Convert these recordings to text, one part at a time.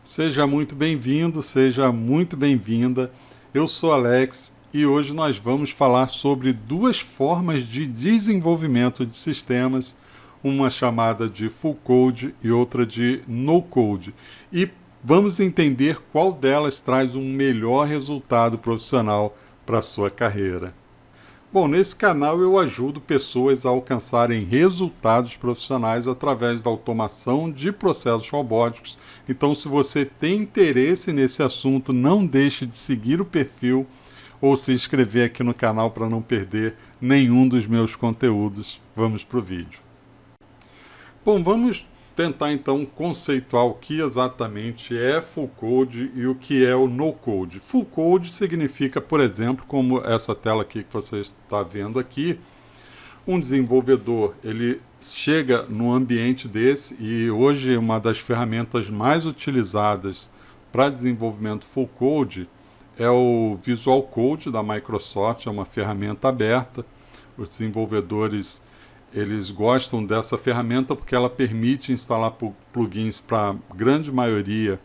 Seja muito bem-vindo, seja muito bem-vinda. Eu sou Alex e hoje nós vamos falar sobre duas formas de desenvolvimento de sistemas, uma chamada de Full Code e outra de No Code. E vamos entender qual delas traz um melhor resultado profissional para a sua carreira. Bom, nesse canal eu ajudo pessoas a alcançarem resultados profissionais através da automação de processos robóticos. Então, se você tem interesse nesse assunto, não deixe de seguir o perfil ou se inscrever aqui no canal para não perder nenhum dos meus conteúdos. Vamos para o vídeo. Bom, vamos tentar então conceituar o que exatamente é Full Code e o que é o No Code. Full Code significa, por exemplo, como essa tela aqui que você está vendo aqui, um desenvolvedor, ele chega num ambiente desse e hoje uma das ferramentas mais utilizadas para desenvolvimento Full Code é o Visual Code da Microsoft, é uma ferramenta aberta. Os desenvolvedores eles gostam dessa ferramenta porque ela permite instalar plugins para a grande maioria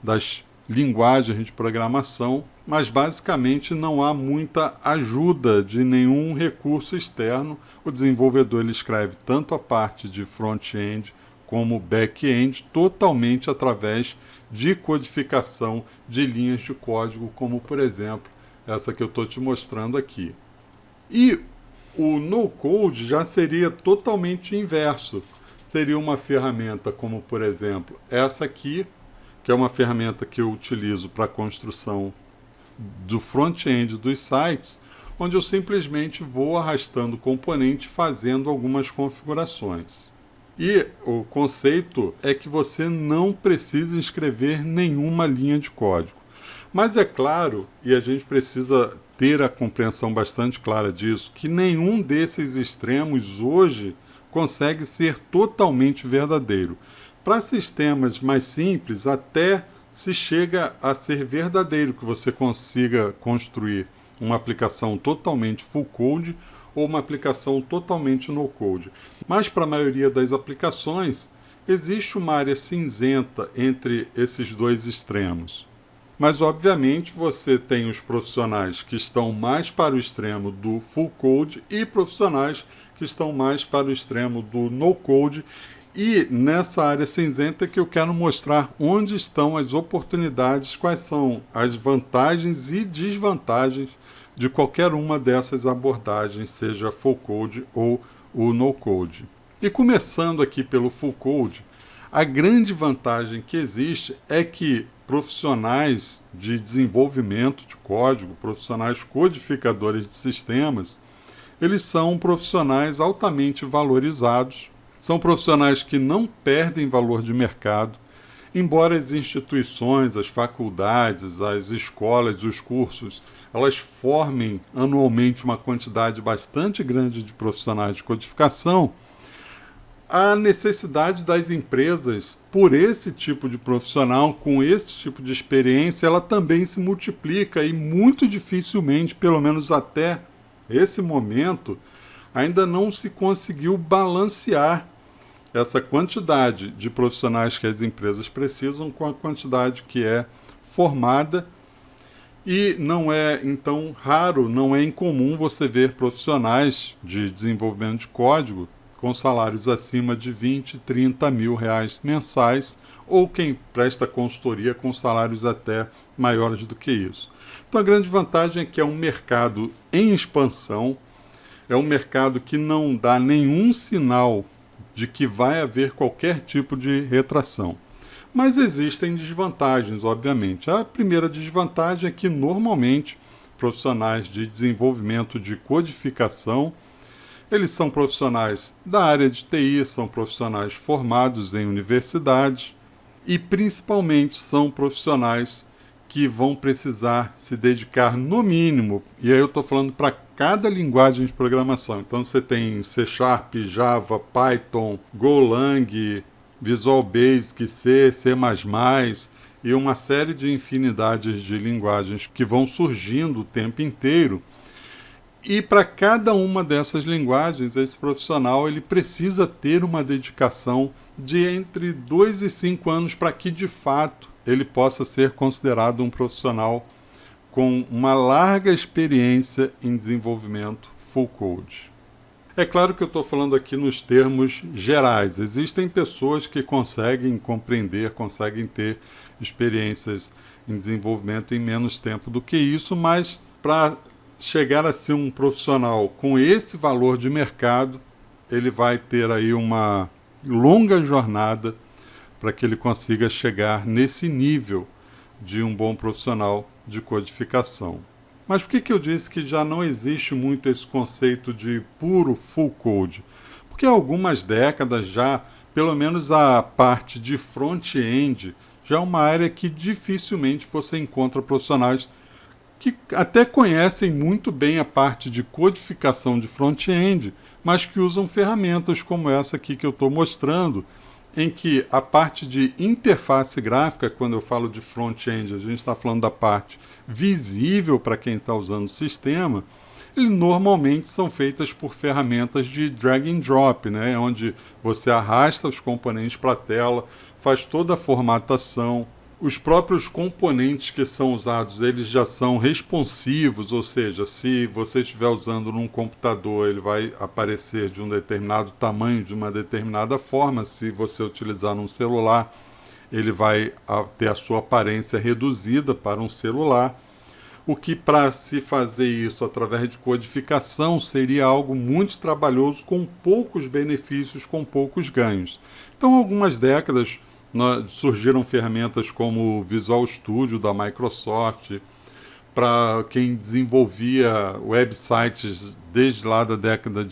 das linguagens de programação, mas basicamente não há muita ajuda de nenhum recurso externo. O desenvolvedor ele escreve tanto a parte de front-end como back-end totalmente através de codificação de linhas de código, como por exemplo essa que eu estou te mostrando aqui. E o no-code já seria totalmente inverso. Seria uma ferramenta como, por exemplo, essa aqui, que é uma ferramenta que eu utilizo para a construção do front-end dos sites, onde eu simplesmente vou arrastando o componente fazendo algumas configurações. E o conceito é que você não precisa escrever nenhuma linha de código. Mas é claro, e a gente precisa ter a compreensão bastante clara disso, que nenhum desses extremos hoje consegue ser totalmente verdadeiro. Para sistemas mais simples, até se chega a ser verdadeiro que você consiga construir uma aplicação totalmente full code ou uma aplicação totalmente no code. Mas para a maioria das aplicações, existe uma área cinzenta entre esses dois extremos. Mas, obviamente, você tem os profissionais que estão mais para o extremo do full code e profissionais que estão mais para o extremo do no code. E nessa área cinzenta que eu quero mostrar onde estão as oportunidades, quais são as vantagens e desvantagens de qualquer uma dessas abordagens, seja full code ou o no code. E começando aqui pelo full code, a grande vantagem que existe é que profissionais de desenvolvimento de código, profissionais codificadores de sistemas, eles são profissionais altamente valorizados, são profissionais que não perdem valor de mercado, embora as instituições, as faculdades, as escolas, os cursos, elas formem anualmente uma quantidade bastante grande de profissionais de codificação. A necessidade das empresas por esse tipo de profissional, com esse tipo de experiência, ela também se multiplica e muito dificilmente, pelo menos até esse momento, ainda não se conseguiu balancear essa quantidade de profissionais que as empresas precisam com a quantidade que é formada. E não é, então, raro, não é incomum você ver profissionais de desenvolvimento de código com salários acima de 20, 30 mil reais mensais, ou quem presta consultoria com salários até maiores do que isso. Então a grande vantagem é que é um mercado em expansão, é um mercado que não dá nenhum sinal de que vai haver qualquer tipo de retração. Mas existem desvantagens, obviamente. A primeira desvantagem é que normalmente profissionais de desenvolvimento de codificação eles são profissionais da área de TI, são profissionais formados em universidades e, principalmente, são profissionais que vão precisar se dedicar no mínimo, e aí eu estou falando para cada linguagem de programação. Então você tem C#, Java, Python, Golang, Visual Basic, C, C++, e uma série de infinidades de linguagens que vão surgindo o tempo inteiro. E para cada uma dessas linguagens, esse profissional ele precisa ter uma dedicação de entre 2 e 5 anos para que, de fato, ele possa ser considerado um profissional com uma larga experiência em desenvolvimento full code. É claro que eu estou falando aqui nos termos gerais. Existem pessoas que conseguem compreender, conseguem ter experiências em desenvolvimento em menos tempo do que isso, mas para chegar a ser um profissional com esse valor de mercado, ele vai ter aí uma longa jornada para que ele consiga chegar nesse nível de um bom profissional de codificação. Mas por que eu disse que já não existe muito esse conceito de puro full code? Porque há algumas décadas já, pelo menos a parte de front-end, já é uma área que dificilmente você encontra profissionais que até conhecem muito bem a parte de codificação de front-end, mas que usam ferramentas como essa aqui que eu estou mostrando, em que a parte de interface gráfica, quando eu falo de front-end, a gente está falando da parte visível para quem está usando o sistema, eles normalmente são feitas por ferramentas de drag and drop, né? Onde você arrasta os componentes para a tela, faz toda a formatação. Os próprios componentes que são usados, eles já são responsivos, ou seja, se você estiver usando num computador, ele vai aparecer de um determinado tamanho, de uma determinada forma. Se você utilizar num celular, ele vai ter a sua aparência reduzida para um celular. O que, para se fazer isso através de codificação, seria algo muito trabalhoso, com poucos benefícios, com poucos ganhos. Então, há algumas décadas, surgiram ferramentas como o Visual Studio da Microsoft, para quem desenvolvia websites desde lá da década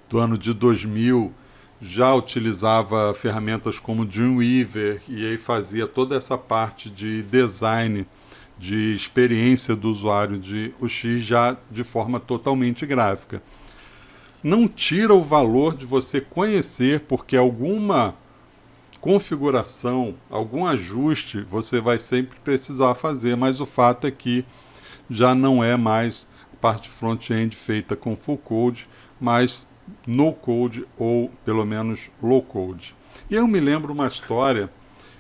do ano de 2000, já utilizava ferramentas como Dreamweaver, e aí fazia toda essa parte de design, de experiência do usuário de UX já de forma totalmente gráfica. Não tira o valor de você conhecer, porque alguma configuração, algum ajuste você vai sempre precisar fazer, mas o fato é que já não é mais a parte front-end feita com full code, mas no code ou pelo menos low code. E eu me lembro uma história,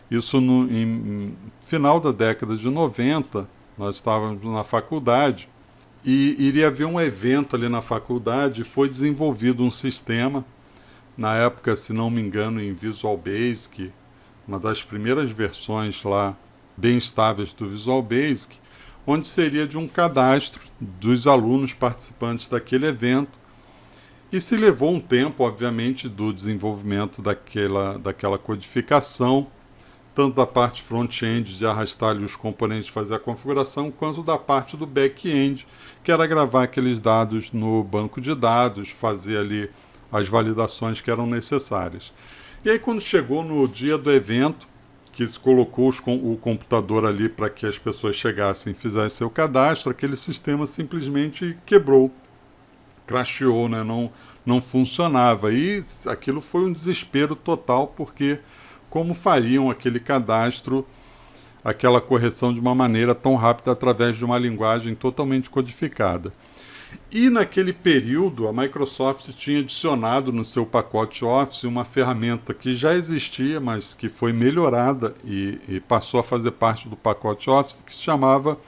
isso em final da década de 90, nós estávamos na faculdade e iria haver um evento ali na faculdade, foi desenvolvido um sistema, na época, se não me engano, em Visual Basic, uma das primeiras versões lá bem estáveis do Visual Basic, onde seria de um cadastro dos alunos participantes daquele evento, e se levou um tempo, obviamente, do desenvolvimento daquela codificação, tanto da parte front-end, de arrastar ali os componentes, fazer a configuração, quanto da parte do back-end, que era gravar aqueles dados no banco de dados, fazer ali as validações que eram necessárias. E aí, quando chegou no dia do evento, que se colocou o computador ali para que as pessoas chegassem e fizessem seu cadastro, aquele sistema simplesmente quebrou, crasheou, né? Não funcionava. E aquilo foi um desespero total, porque como fariam aquele cadastro, aquela correção de uma maneira tão rápida através de uma linguagem totalmente codificada? E naquele período, a Microsoft tinha adicionado no seu pacote Office uma ferramenta que já existia, mas que foi melhorada e passou a fazer parte do pacote Office, que se chamava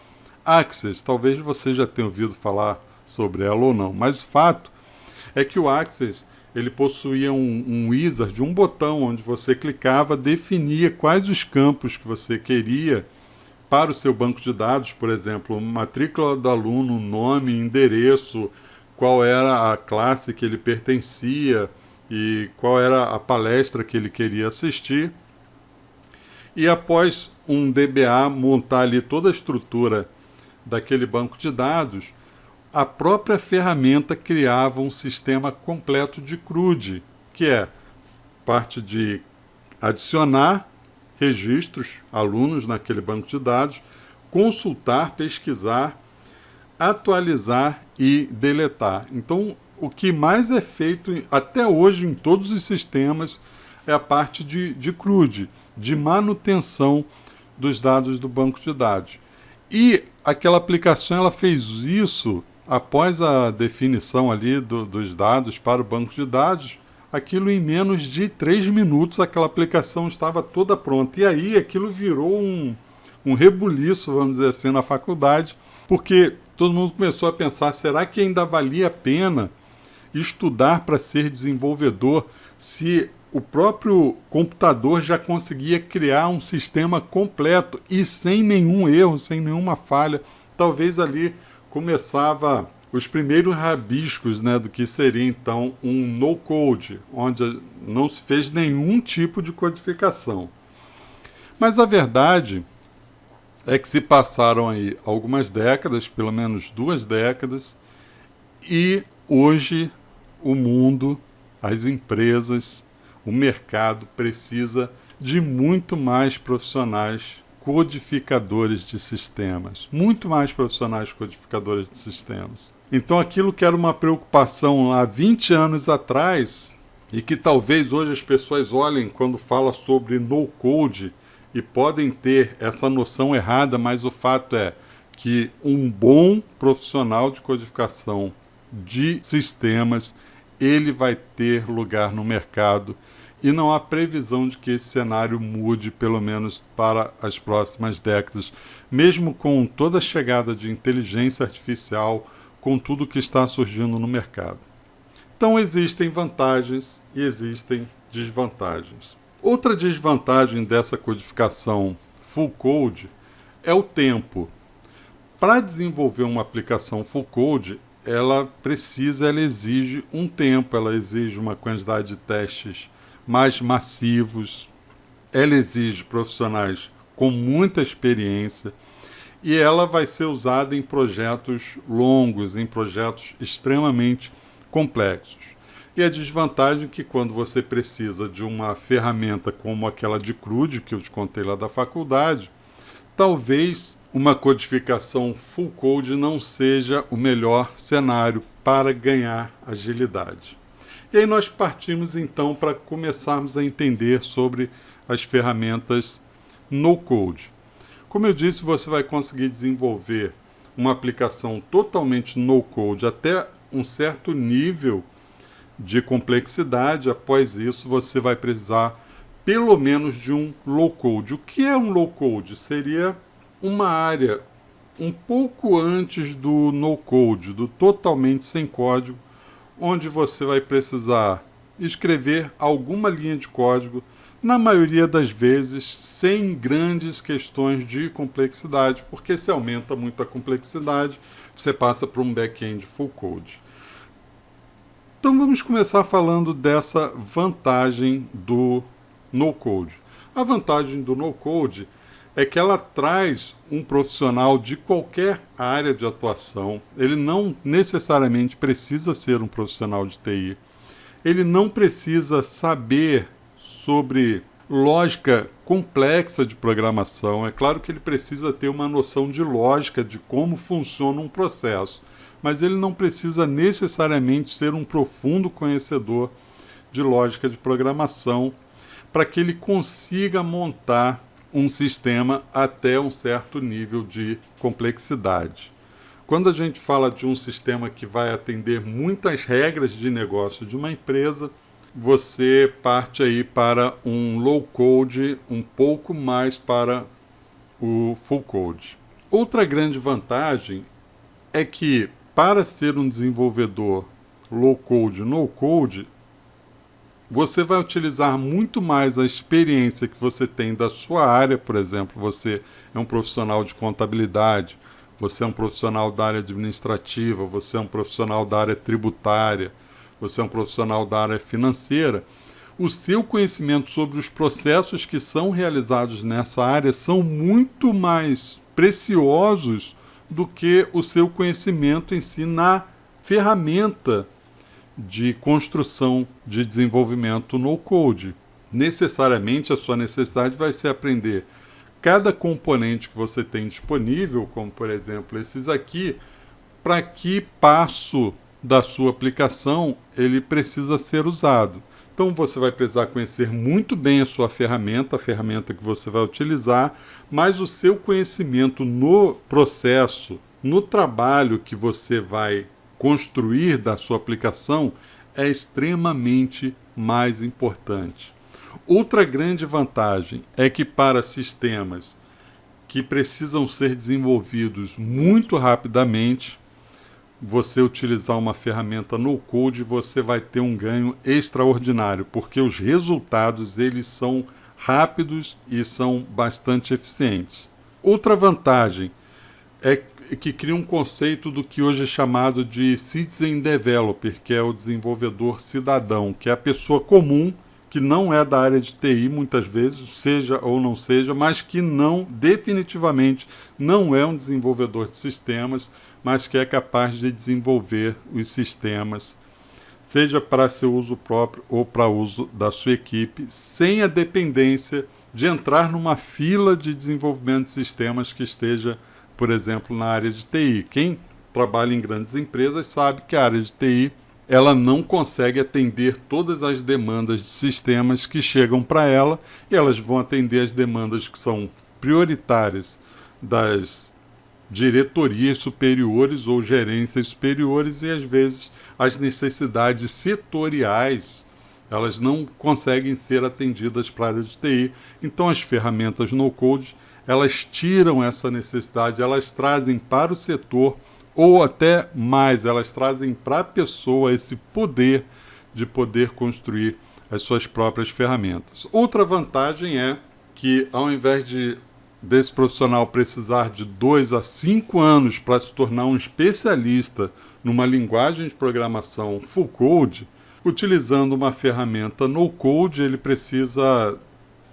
Access. Talvez você já tenha ouvido falar sobre ela ou não, mas o fato é que o Access, ele possuía um wizard, um botão onde você clicava, definia quais os campos que você queria para o seu banco de dados, por exemplo, matrícula do aluno, nome, endereço, qual era a classe que ele pertencia e qual era a palestra que ele queria assistir. E após um DBA montar ali toda a estrutura daquele banco de dados, a própria ferramenta criava um sistema completo de CRUD, que é parte de adicionar registros, alunos naquele banco de dados, consultar, pesquisar, atualizar e deletar. Então, o que mais é feito até hoje em todos os sistemas é a parte de CRUD, de manutenção dos dados do banco de dados. E aquela aplicação, ela fez isso após a definição ali dos dados para o banco de dados. aquilo em menos de 3 minutos, aquela aplicação estava toda pronta. E aí aquilo virou um rebuliço, vamos dizer assim, na faculdade, porque todo mundo começou a pensar, será que ainda valia a pena estudar para ser desenvolvedor se o próprio computador já conseguia criar um sistema completo e sem nenhum erro, sem nenhuma falha? Talvez ali começava os primeiros rabiscos, né, do que seria então um no-code, onde não se fez nenhum tipo de codificação. Mas a verdade é que se passaram aí algumas décadas, pelo menos 2 décadas, e hoje o mundo, as empresas, o mercado precisa de muito mais profissionais codificadores de sistemas, muito mais profissionais codificadores de sistemas. Então aquilo que era uma preocupação há 20 anos atrás, e que talvez hoje as pessoas olhem quando fala sobre no-code e podem ter essa noção errada, mas o fato é que um bom profissional de codificação de sistemas, ele vai ter lugar no mercado e não há previsão de que esse cenário mude, pelo menos para as próximas décadas, mesmo com toda a chegada de inteligência artificial, com tudo que está surgindo no mercado. Então existem vantagens e existem desvantagens. Outra desvantagem dessa codificação full code é o tempo. Para desenvolver uma aplicação full code, ela exige um tempo, ela exige uma quantidade de testes mais massivos, ela exige profissionais com muita experiência e ela vai ser usada em projetos longos, em projetos extremamente complexos. E a desvantagem é que quando você precisa de uma ferramenta como aquela de CRUD, que eu te contei lá da faculdade, talvez uma codificação full code não seja o melhor cenário para ganhar agilidade. E aí nós partimos então para começarmos a entender sobre as ferramentas no code. Como eu disse, você vai conseguir desenvolver uma aplicação totalmente no code até um certo nível de complexidade. Após isso, você vai precisar pelo menos de um low code. O que é um low code? Seria uma área um pouco antes do no code, do totalmente sem código, onde você vai precisar escrever alguma linha de código, na maioria das vezes sem grandes questões de complexidade, porque se aumenta muito a complexidade, você passa para um back-end full code. Então vamos começar falando dessa vantagem do no-code. A vantagem do no-code é que ela traz um profissional de qualquer área de atuação. Ele não necessariamente precisa ser um profissional de TI. Ele não precisa saber sobre lógica complexa de programação. É claro que ele precisa ter uma noção de lógica de como funciona um processo, mas ele não precisa necessariamente ser um profundo conhecedor de lógica de programação para que ele consiga montar um sistema até um certo nível de complexidade. Quando a gente fala de um sistema que vai atender muitas regras de negócio de uma empresa, você parte aí para um low code, um pouco mais para o full code. Outra grande vantagem é que para ser um desenvolvedor low code, no code, você vai utilizar muito mais a experiência que você tem da sua área. Por exemplo, você é um profissional de contabilidade, você é um profissional da área administrativa, você é um profissional da área tributária, você é um profissional da área financeira. O seu conhecimento sobre os processos que são realizados nessa área são muito mais preciosos do que o seu conhecimento em si na ferramenta de construção de desenvolvimento no code. Necessariamente a sua necessidade vai ser aprender cada componente que você tem disponível, como por exemplo esses aqui, para que passo da sua aplicação ele precisa ser usado. Então você vai precisar conhecer muito bem a sua ferramenta, a ferramenta que você vai utilizar, mas o seu conhecimento no processo, no trabalho que você vai construir da sua aplicação é extremamente mais importante. Outra grande vantagem é que para sistemas que precisam ser desenvolvidos muito rapidamente, você utilizar uma ferramenta no-code, você vai ter um ganho extraordinário, porque os resultados eles são rápidos e são bastante eficientes. Outra vantagem é que cria um conceito do que hoje é chamado de Citizen Developer, que é o desenvolvedor cidadão, que é a pessoa comum que não é da área de TI, muitas vezes, seja ou não seja, mas que definitivamente não é um desenvolvedor de sistemas, mas que é capaz de desenvolver os sistemas, seja para seu uso próprio ou para uso da sua equipe, sem a dependência de entrar numa fila de desenvolvimento de sistemas que esteja, por exemplo, na área de TI. Quem trabalha em grandes empresas sabe que a área de TI ela não consegue atender todas as demandas de sistemas que chegam para ela, e elas vão atender as demandas que são prioritárias das diretorias superiores ou gerências superiores, e às vezes as necessidades setoriais elas não conseguem ser atendidas para a área de TI. Então as ferramentas no-code elas tiram essa necessidade, elas trazem para o setor, ou até mais, elas trazem para a pessoa esse poder de poder construir as suas próprias ferramentas. Outra vantagem é que, ao invés desse profissional precisar de 2 a 5 anos para se tornar um especialista numa linguagem de programação full code, utilizando uma ferramenta no code, ele precisa,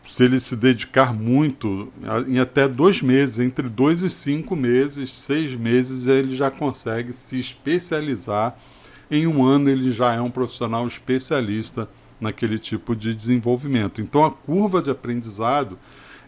se ele se dedicar muito, em até 2 meses, entre 2 e 5 meses, 6 meses, ele já consegue se especializar. Em 1 ano ele já é um profissional especialista naquele tipo de desenvolvimento. Então a curva de aprendizado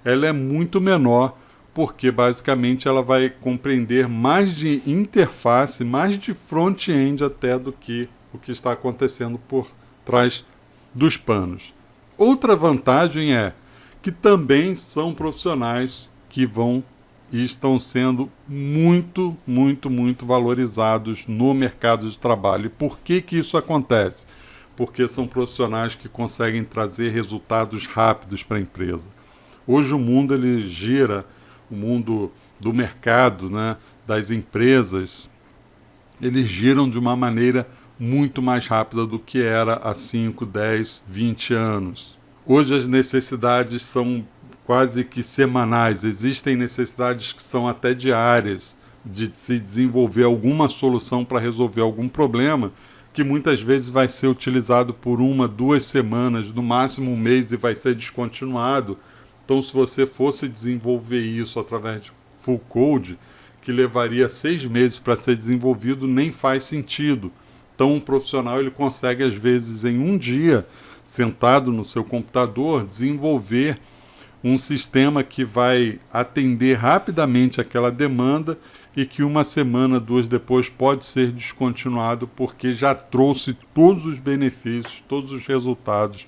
ela é muito menor, porque basicamente ela vai compreender mais de interface, mais de front-end até do que o que está acontecendo por trás dos panos. Outra vantagem é que também são profissionais que vão e estão sendo muito, muito, muito valorizados no mercado de trabalho. E por que isso acontece? Porque são profissionais que conseguem trazer resultados rápidos para a empresa. Hoje o mundo ele gira, o mundo do mercado, né, das empresas, eles giram de uma maneira muito mais rápida do que era há 5, 10, 20 anos. Hoje as necessidades são quase que semanais, existem necessidades que são até diárias de se desenvolver alguma solução para resolver algum problema, que muitas vezes vai ser utilizado por 1, 2 semanas, no máximo 1 mês e vai ser descontinuado. Então, se você fosse desenvolver isso através de full code, que levaria 6 meses para ser desenvolvido, nem faz sentido. Então, um profissional ele consegue, às vezes, em 1 dia, sentado no seu computador, desenvolver um sistema que vai atender rapidamente aquela demanda e que 1 semana, 2 depois pode ser descontinuado porque já trouxe todos os benefícios, todos os resultados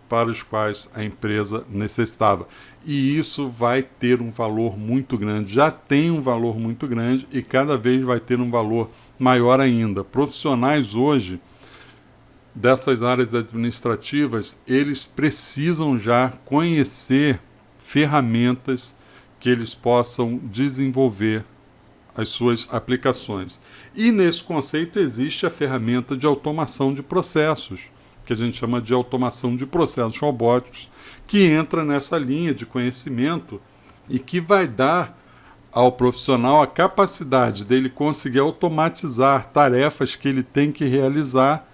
para os quais a empresa necessitava. E isso vai ter um valor muito grande, já tem um valor muito grande e cada vez vai ter um valor maior ainda. Profissionais hoje dessas áreas administrativas, eles precisam já conhecer ferramentas que eles possam desenvolver as suas aplicações. E nesse conceito existe a ferramenta de automação de processos, que a gente chama de automação de processos robóticos, que entra nessa linha de conhecimento e que vai dar ao profissional a capacidade dele conseguir automatizar tarefas que ele tem que realizar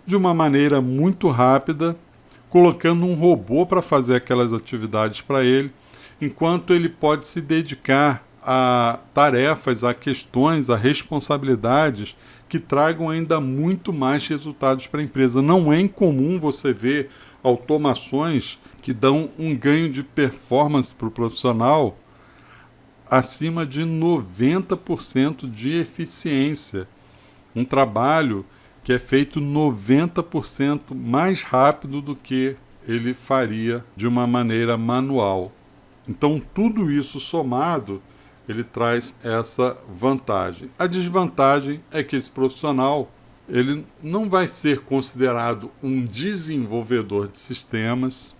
de uma maneira muito rápida, colocando um robô para fazer aquelas atividades para ele, enquanto ele pode se dedicar a tarefas, a questões, a responsabilidades que tragam ainda muito mais resultados para a empresa. Não é incomum você ver automações que dão um ganho de performance para o profissional acima de 90% de eficiência. Um trabalho que é feito 90% mais rápido do que ele faria de uma maneira manual. Então, tudo isso somado, ele traz essa vantagem. A desvantagem é que esse profissional ele não vai ser considerado um desenvolvedor de sistemas,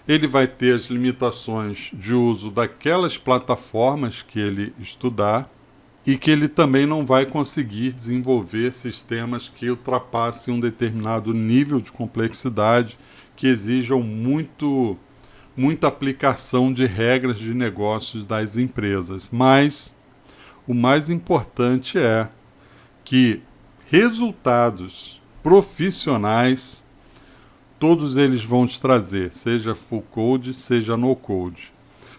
ele vai ter as limitações de uso daquelas plataformas que ele estudar e que ele também não vai conseguir desenvolver sistemas que ultrapassem um determinado nível de complexidade, que exijam muita aplicação de regras de negócios das empresas. Mas o mais importante é que resultados profissionais todos eles vão te trazer, seja full code, seja no code.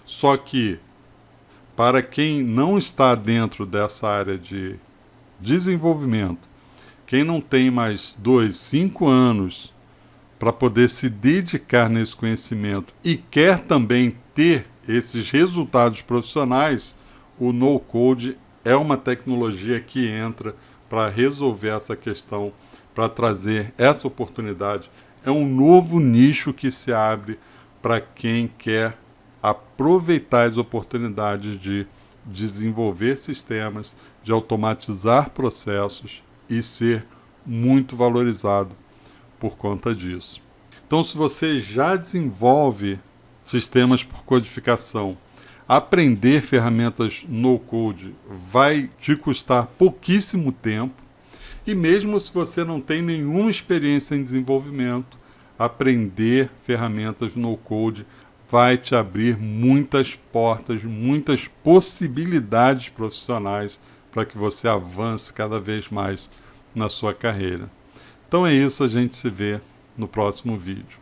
Só que para quem não está dentro dessa área de desenvolvimento, quem não tem mais 2, 5 anos para poder se dedicar nesse conhecimento e quer também ter esses resultados profissionais, o no-code é uma tecnologia que entra para resolver essa questão, para trazer essa oportunidade. É um novo nicho que se abre para quem quer aproveitar as oportunidades de desenvolver sistemas, de automatizar processos e ser muito valorizado por conta disso. Então, se você já desenvolve sistemas por codificação, aprender ferramentas no-code vai te custar pouquíssimo tempo, e mesmo se você não tem nenhuma experiência em desenvolvimento, aprender ferramentas no-code vai te abrir muitas portas, muitas possibilidades profissionais para que você avance cada vez mais na sua carreira. Então é isso, a gente se vê no próximo vídeo.